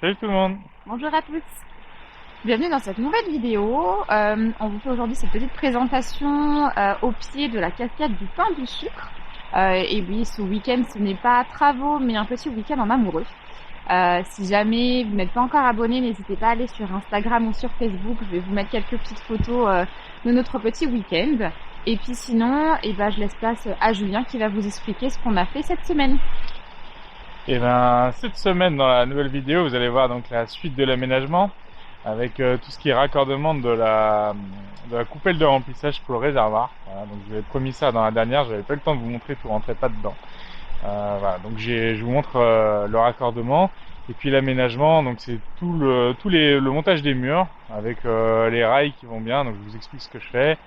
Salut tout le monde. Bonjour à tous, bienvenue dans cette nouvelle vidéo. On vous fait aujourd'hui cette petite présentation au pied de la cascade du Pain du Sucre. Et oui, ce week-end, ce n'est pas travaux, mais un petit week-end en amoureux. Si jamais vous n'êtes pas encore abonné, n'hésitez pas à aller sur Instagram ou sur Facebook. Je vais vous mettre quelques petites photos de notre petit week-end. Et puis sinon, je laisse place à Julien qui va vous expliquer ce qu'on a fait cette semaine. Et ben cette semaine dans la nouvelle vidéo, vous allez voir donc la suite de l'aménagement avec tout ce qui est raccordement de la coupelle de remplissage pour le réservoir. Voilà, donc je vous avais promis ça dans la dernière, j'avais pas eu le temps de vous montrer, tout rentrait pas dedans. Voilà, donc je vous montre le raccordement et puis l'aménagement. Donc c'est le montage des murs avec les rails qui vont bien. Donc je vous explique ce que je fais.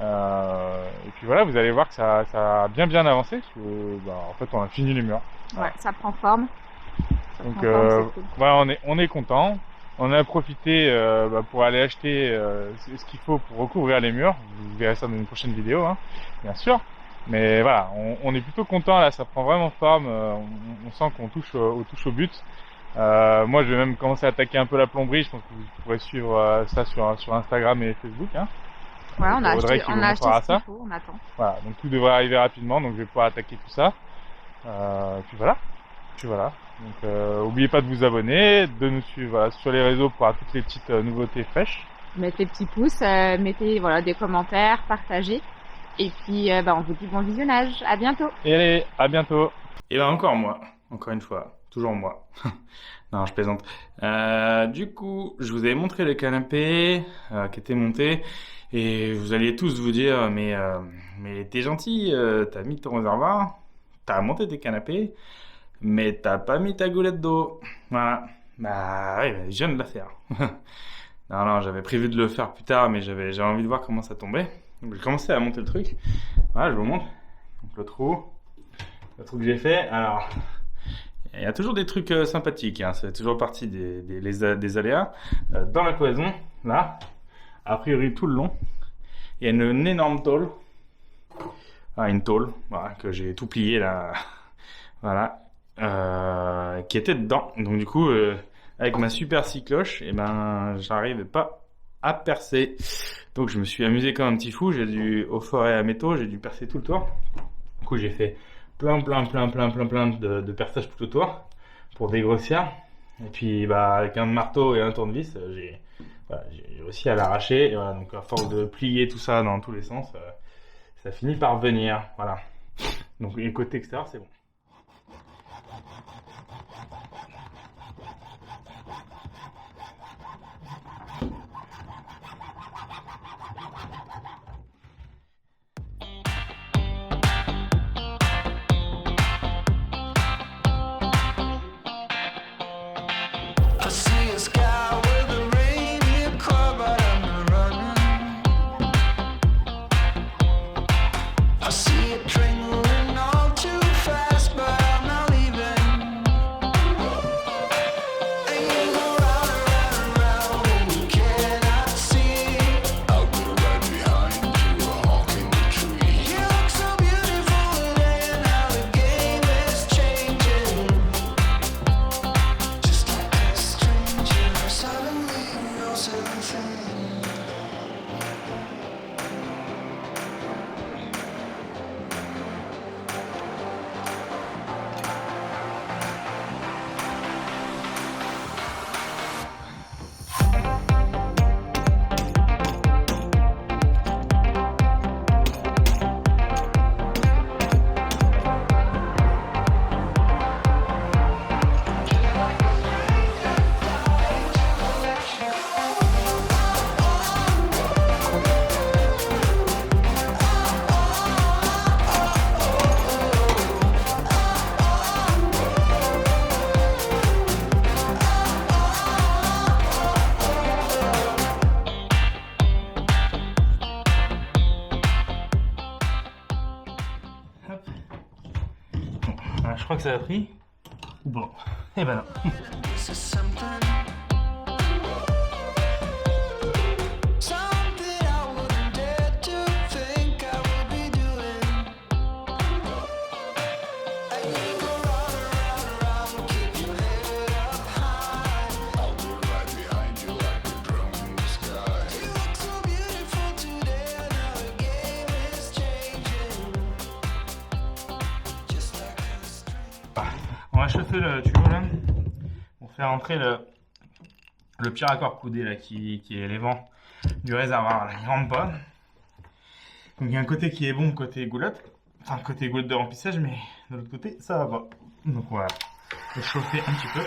Et puis voilà, vous allez voir que ça a bien avancé parce que en fait on a fini les murs. Voilà. Ouais, ça prend forme. Donc c'est cool. voilà, on est content. On a profité pour aller acheter ce qu'il faut pour recouvrir les murs. Vous verrez ça dans une prochaine vidéo, hein, bien sûr. Mais voilà, on est plutôt content là, ça prend vraiment forme. On sent qu'on touche au but. Moi, je vais même commencer à attaquer un peu la plomberie. Je pense que vous pourrez suivre ça sur Instagram et Facebook. Hein. Ouais, on a Audrey acheté, qui on vous a acheté montrera ce qu'il ça. faut, on attend. Voilà, donc tout devrait arriver rapidement, donc je vais pouvoir attaquer tout ça. Puis voilà. Donc oubliez pas de vous abonner, de nous suivre sur les réseaux pour avoir toutes les petites nouveautés fraîches. Mettez petits pouces, mettez des commentaires, partagez. Et puis on vous dit bon visionnage. À bientôt. Et allez, à bientôt. Et encore moi, encore une fois, toujours moi. Non, je plaisante. Du coup, je vous avais montré le canapé qui était monté et vous alliez tous vous dire mais t'es gentil, t'as mis ton réservoir, t'as monté tes canapés, mais t'as pas mis ta goulette d'eau. Voilà. Bah oui, je viens de la faire. Non, j'avais prévu de le faire plus tard, mais j'avais envie de voir comment ça tombait. Donc j'ai commencé à monter le truc. Voilà, je vous montre. Donc le trou que j'ai fait. Alors, il y a toujours des trucs sympathiques. Hein. C'est toujours partie des aléas. Dans la cloison, là, a priori tout le long, il y a une énorme tôle. Une tôle, voilà, que j'ai tout plié là. Voilà. Qui était dedans. Donc du coup, avec ma super scie cloche, j'arrivais pas à percer. Donc je me suis amusé comme un petit fou. Au forêt à métaux, j'ai dû percer tout le toit. Du coup, j'ai fait plein de perçages tout autour pour dégrossir. Et puis avec un marteau et un tournevis, j'ai réussi à l'arracher. Et voilà, donc à force de plier tout ça dans tous les sens, ça finit par venir. Voilà. Donc le côté extérieur, c'est bon. Je crois que ça a pris. Bon, et ben non. On va chauffer le tuyau là pour faire entrer le petit raccord coudé là qui est les vents du réservoir. Là. Il rentre pas. Donc il y a un côté qui est bon, côté goulotte. Enfin, côté goulotte de remplissage, mais de l'autre côté, ça va pas. Donc voilà. On va chauffer un petit peu.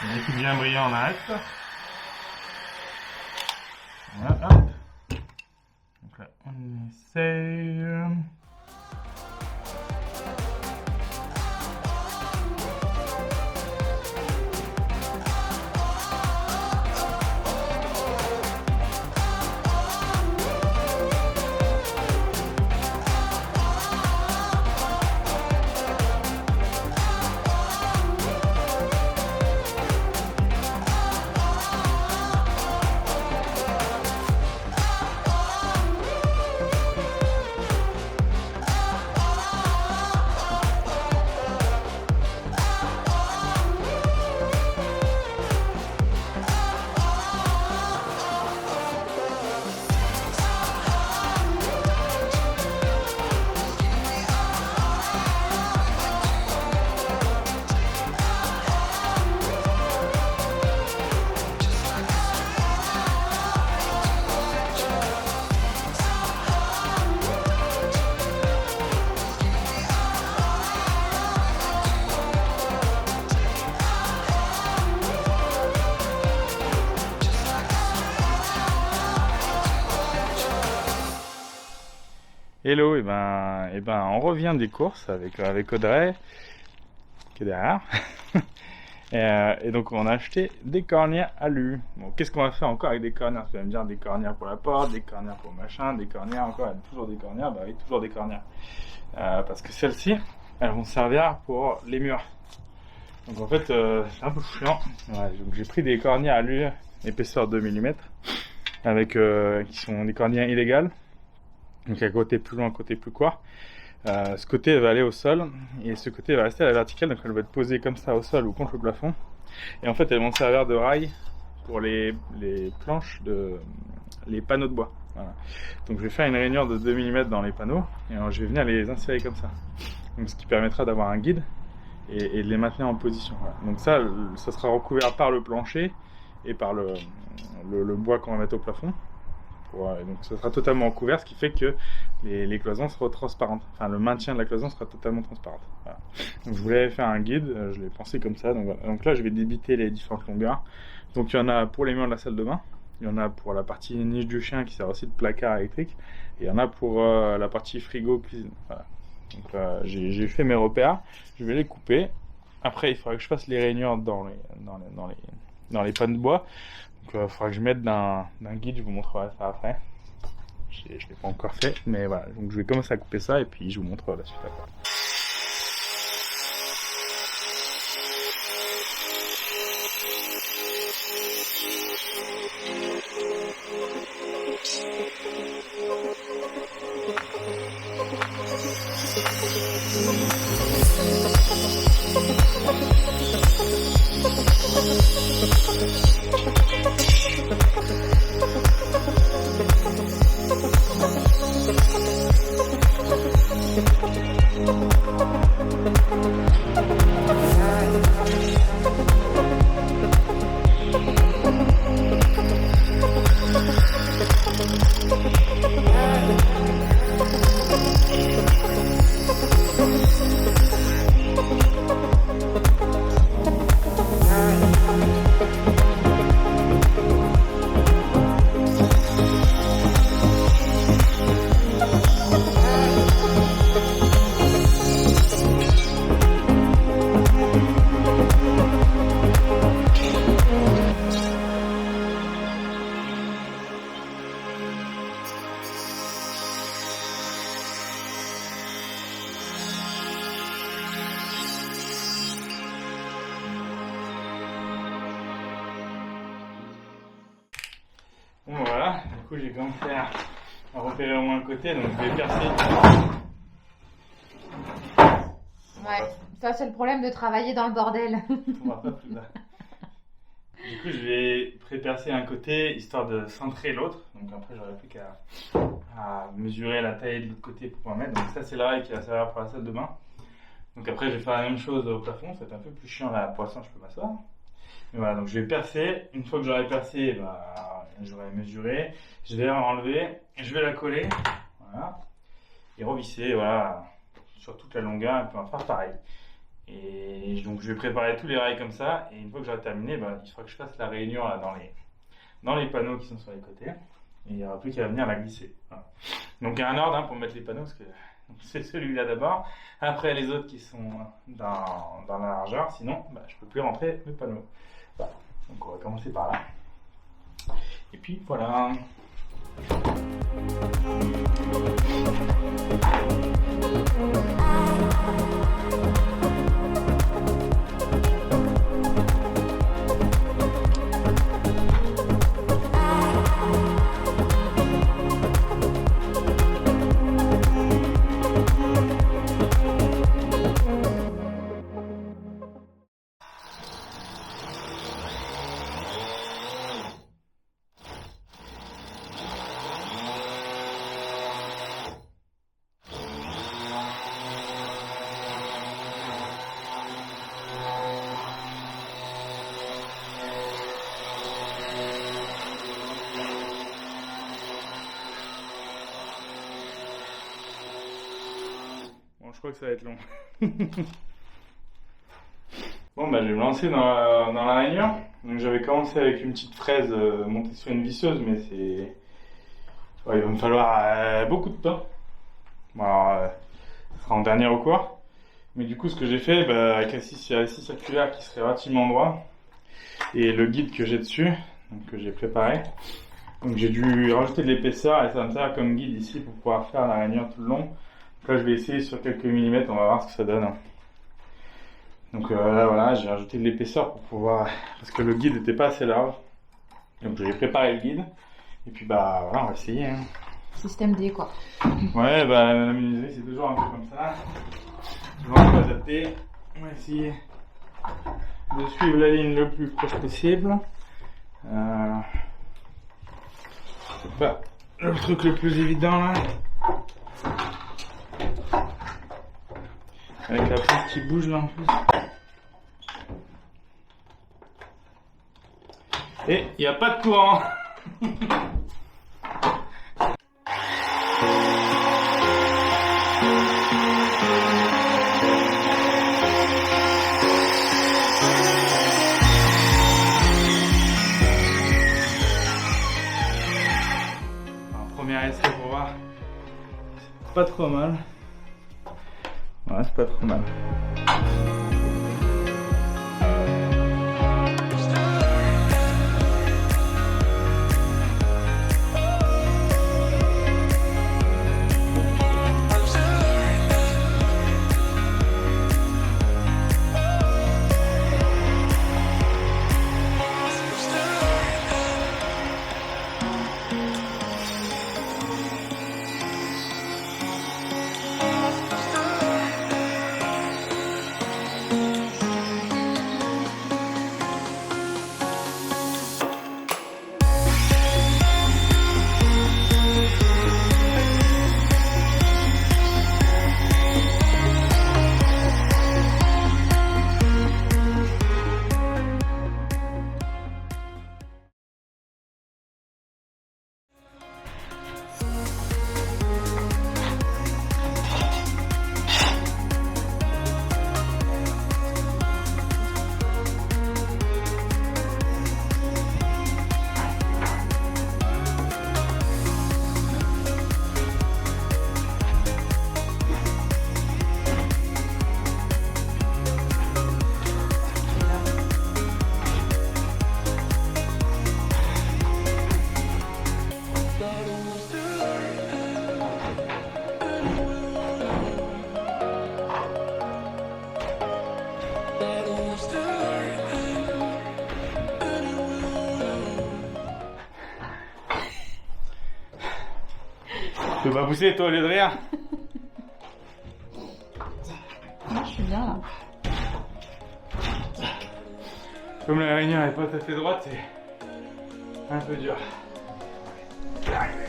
Il y a des coups bien brillants, on arrête. Voilà, hop. Donc là, on essaye. Hello, et ben, on revient des courses avec Audrey, qui est derrière. Et donc, on a acheté des cornières alu. Bon, qu'est-ce qu'on va faire encore avec des cornières? Tu vas me dire des cornières pour la porte, des cornières pour machin, des cornières encore, toujours des cornières. Bah oui, toujours des cornières. Parce que celles-ci, elles vont servir pour les murs. Donc en fait, c'est un peu chiant. Ouais, donc j'ai pris des cornières alu, épaisseur 2 mm, qui sont des cornières illégales. Donc un côté plus long, un côté plus court. Ce côté elle va aller au sol et ce côté va rester à la verticale, donc elle va être posée comme ça au sol ou contre le plafond. Et en fait elles vont servir de rail pour les planches, les panneaux de bois. Voilà. Donc je vais faire une rainure de 2 mm dans les panneaux et alors, je vais venir les insérer comme ça. Donc, ce qui permettra d'avoir un guide et de les maintenir en position. Voilà. Donc ça sera recouvert par le plancher et par le bois qu'on va mettre au plafond. Ouais, donc ça sera totalement couvert, ce qui fait que les cloisons seront transparentes. Enfin, le maintien de la cloison sera totalement transparente. Voilà. Donc je voulais faire un guide, je l'ai pensé comme ça. Donc, voilà. Donc là, je vais débiter les différentes longueurs. Donc il y en a pour les murs de la salle de bain, il y en a pour la partie niche du chien qui sert aussi de placard électrique, et il y en a pour la partie frigo cuisine. Voilà. Donc j'ai fait mes repères, je vais les couper. Après, il faudra que je fasse les rainures dans les pannes de bois. Donc il faudra que je mette d'un guide, je vous montrerai ça après. Je l'ai pas encore fait, mais voilà. Donc je vais commencer à couper ça et puis je vous montre la suite après. Bon voilà, du coup j'ai commencé à repérer au moins un côté, donc je vais percer. Ouais, ça c'est le problème de travailler dans le bordel. On va pas plus là. Du coup, je vais pré-percer un côté histoire de centrer l'autre. Donc après, j'aurai plus qu'à mesurer la taille de l'autre côté pour pouvoir mettre. Donc ça, c'est la rail qui va servir pour la salle de bain. Donc après, je vais faire la même chose au plafond. Ça va être un peu plus chiant là. Pour l'instant, je peux m'asseoir. Mais voilà, donc je vais percer. Une fois que j'aurai percé, j'aurai mesuré. Je vais enlever. Je vais la coller. Voilà. Et revisser, voilà, sur toute la longueur. Et puis on va faire pareil. Et donc je vais préparer tous les rails comme ça. Et une fois que j'aurai terminé, il faudra que je fasse la réunion là, dans les panneaux qui sont sur les côtés. Et il n'y aura plus qu'à venir la glisser. Voilà. Donc il y a un ordre pour mettre les panneaux, parce que c'est celui-là d'abord. Après les autres qui sont dans la largeur, sinon je ne peux plus rentrer le panneau. Voilà. Donc on va commencer par là. Et puis voilà. Je crois que ça va être long. Bon, je vais me lancer dans la réunion. Donc, j'avais commencé avec une petite fraise montée sur une visseuse, mais il va me falloir beaucoup de temps. Bon, alors, ce sera en dernier recours. Mais du coup, ce que j'ai fait, avec la scie circulaire qui serait relativement droit, et le guide que j'ai dessus, donc que j'ai préparé. Donc, j'ai dû rajouter de l'épaisseur et ça va me servir comme guide ici pour pouvoir faire la réunion tout le long. Donc là, je vais essayer sur quelques millimètres, on va voir ce que ça donne. Donc là, voilà, j'ai rajouté de l'épaisseur pour pouvoir... Parce que le guide n'était pas assez large. Donc j'ai préparé le guide. Et puis voilà, on va essayer. Système D, quoi. Ouais, la menuiserie, c'est toujours un peu comme ça. Toujours un peu adapté. On va essayer de suivre la ligne le plus proche possible. C'est pas le truc le plus évident là. Avec la prise qui bouge là en plus. Et il n'y a pas de courant. Un premier essai pour voir. C'est pas trop mal. Ouais, c'est pas trop mal. Tu veux pas pousser toi au lieu de rire? Moi je suis bien là. Comme la réunion n'est pas tout à fait droite, c'est un peu dur. Je vais arriver.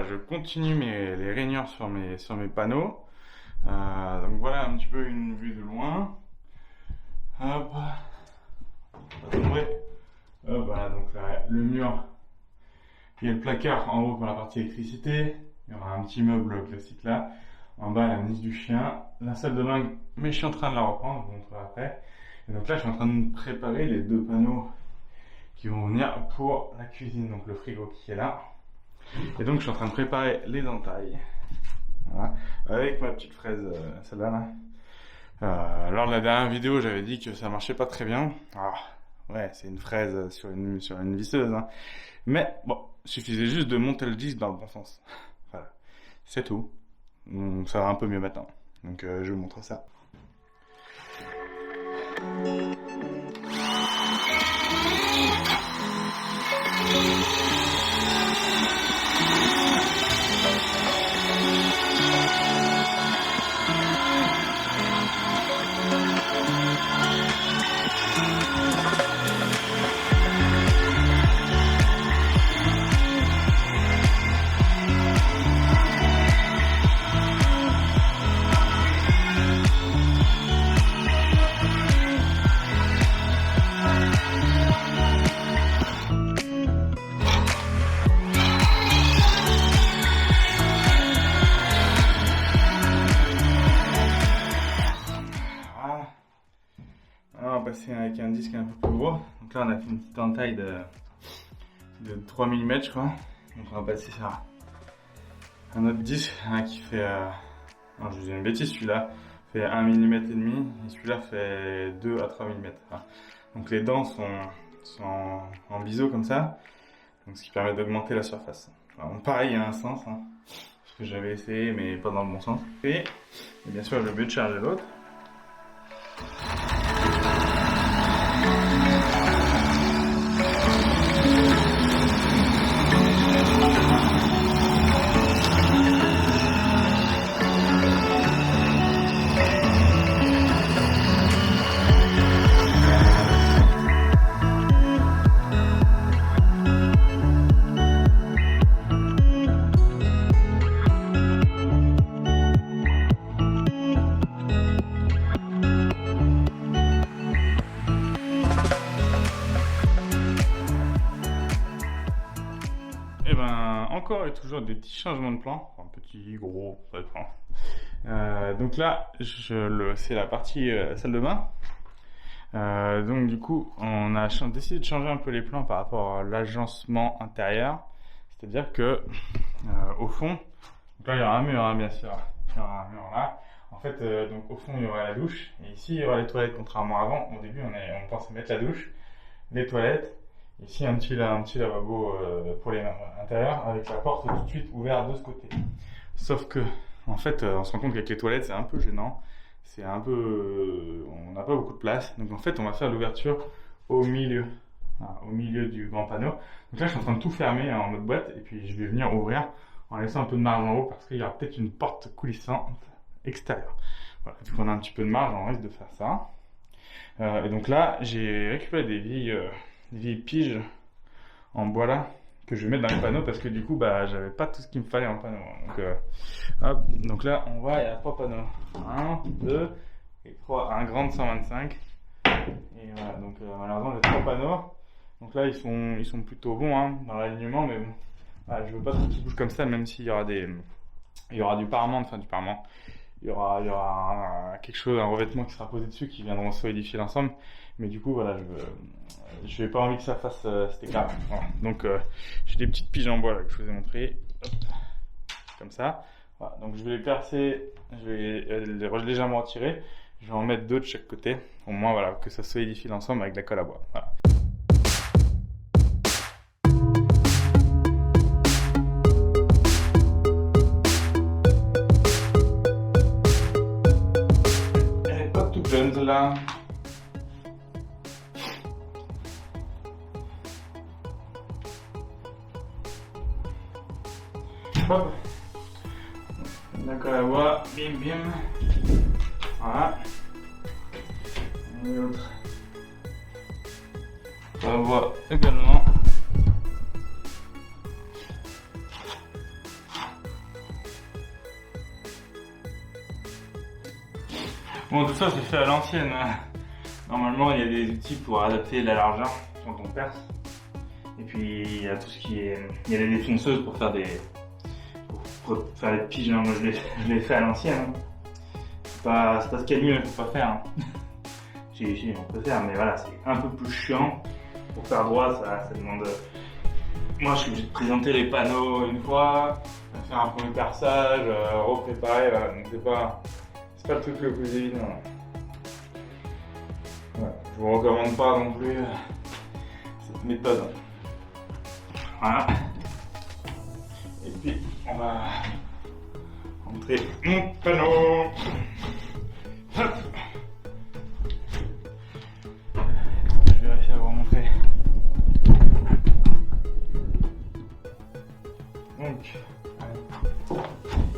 Je continue les rainures sur mes panneaux. Donc voilà un petit peu une vue de loin. Hop. On va tomber. Hop, voilà, donc là, le mur. Il y a le placard en haut pour la partie électricité. Il y aura un petit meuble classique là. En bas, la niche du chien. La salle de bain, mais je suis en train de la reprendre, je vous montrerai après. Et donc là, je suis en train de préparer les 2 panneaux qui vont venir pour la cuisine. Donc le frigo qui est là. Et donc je suis en train de préparer les entailles, voilà, avec ma petite fraise, celle-là là. Lors de la dernière vidéo j'avais dit que ça marchait pas très bien. Alors, ouais, c'est une fraise sur une visseuse, hein. Mais bon, suffisait juste de monter le disque dans le bon sens. Voilà, c'est tout. Donc, ça va un peu mieux maintenant. Donc je vous montre ça. Passer avec un disque un peu plus gros. Donc là on a fait une petite entaille de 3 mm je crois. Donc on va passer sur un autre disque qui fait non je vous dis une bêtise, celui-là fait 1 mm et demi et celui-là fait 2 à 3 mm. Donc les dents sont en biseau comme ça, donc ce qui permet d'augmenter la surface. Alors, pareil, il y a un sens, ce que j'avais essayé mais pas dans le bon sens. Et bien sûr j'ai oublié de charger l'autre. Encore et toujours des petits changements de plan, enfin petit, gros, ça dépend. Donc là, c'est la partie salle de bain. Donc du coup, on a décidé de changer un peu les plans par rapport à l'agencement intérieur. C'est-à-dire que au fond, donc là il y aura un mur, bien sûr, il y aura un mur là. En fait, donc au fond il y aura la douche et ici il y aura les toilettes. Contrairement à avant, au début on pensait mettre la douche, les toilettes. Ici un petit lavabo pour les intérieurs avec la porte tout de suite ouverte de ce côté. Sauf que en fait on se rend compte qu'avec les toilettes c'est un peu gênant, c'est un peu on n'a pas beaucoup de place. Donc en fait on va faire l'ouverture au milieu, voilà, au milieu du grand panneau. Donc là je suis en train de tout fermer en mode boîte et puis je vais venir ouvrir en laissant un peu de marge en haut parce qu'il y aura peut-être une porte coulissante extérieure. Voilà, vu qu'on a un petit peu de marge on risque de faire ça. Et donc là j'ai récupéré des vieilles piges en bois là que je vais mettre dans les panneaux parce que du coup j'avais pas tout ce qu'il me fallait en panneau. Donc hop, donc là on voit il y a 3 panneaux, 1, 2 et 3, un grand de 125 et voilà, donc malheureusement j'ai 3 panneaux. Donc là ils sont plutôt bons dans l'alignement, mais bon voilà, je veux pas trop qu'ils bougent comme ça même s'il y aura des Il y aura du parement, il y aura quelque chose, un revêtement qui sera posé dessus qui viendront solidifier l'ensemble. Mais du coup, voilà, je n'ai pas envie que ça fasse cet écart. Voilà. Donc, j'ai des petites piges en bois là, que je vous ai montré. Hop. Comme ça. Voilà. Donc, je vais les percer, je vais les légèrement retirer. Je vais en mettre deux de chaque côté. Au moins, voilà, que ça solidifie l'ensemble avec de la colle à bois. Voilà. Elle est pas toute jeune, celle-là. Hop. La colle à bois, bim bim. Voilà. Et l'autre. Colle à bois également. Bon, tout ça c'est fait à l'ancienne. Normalement, il y a des outils pour adapter la largeur quand on perce. Et puis il y a tout ce qui est. Il y a les défonceuses pour faire des piges. Moi je l'ai fait à l'ancienne. C'est pas ce qu'il y a de mieux, il faut pas faire. Hein. Si, on peut faire, mais voilà, c'est un peu plus chiant. Pour faire droit, ça demande. Moi je suis obligé de présenter les panneaux une fois, faire un premier perçage, repréparer, voilà. Donc c'est pas le truc le plus évident. Ouais, je vous recommande pas non plus cette méthode. Voilà. Et puis on va montrer mon panneau. Hop. Je vais réussir à vous montrer. Donc,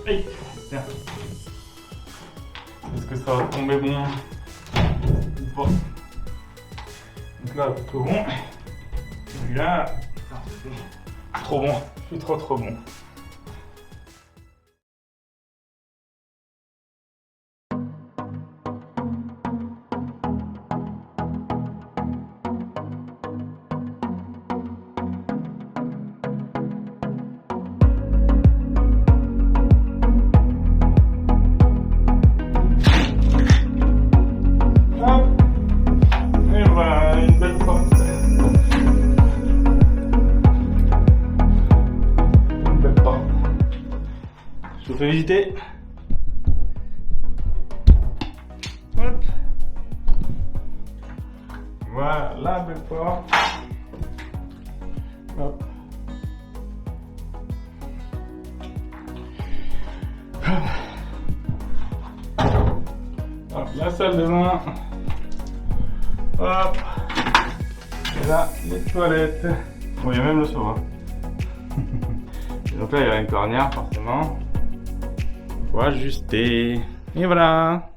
allez. Tiens. Est-ce que ça va tomber bon ou pas? Donc là, plutôt bon. Et puis là, trop bon. Je suis trop bon. Je vous fais visiter. Hop. Voilà, belle porte. Hop. Hop, la salle de bain. Hop. Et là, les toilettes. Bon, il y a même le sofa. Donc là, il y a une cornière, forcément. Faut ajuster. Et voilà.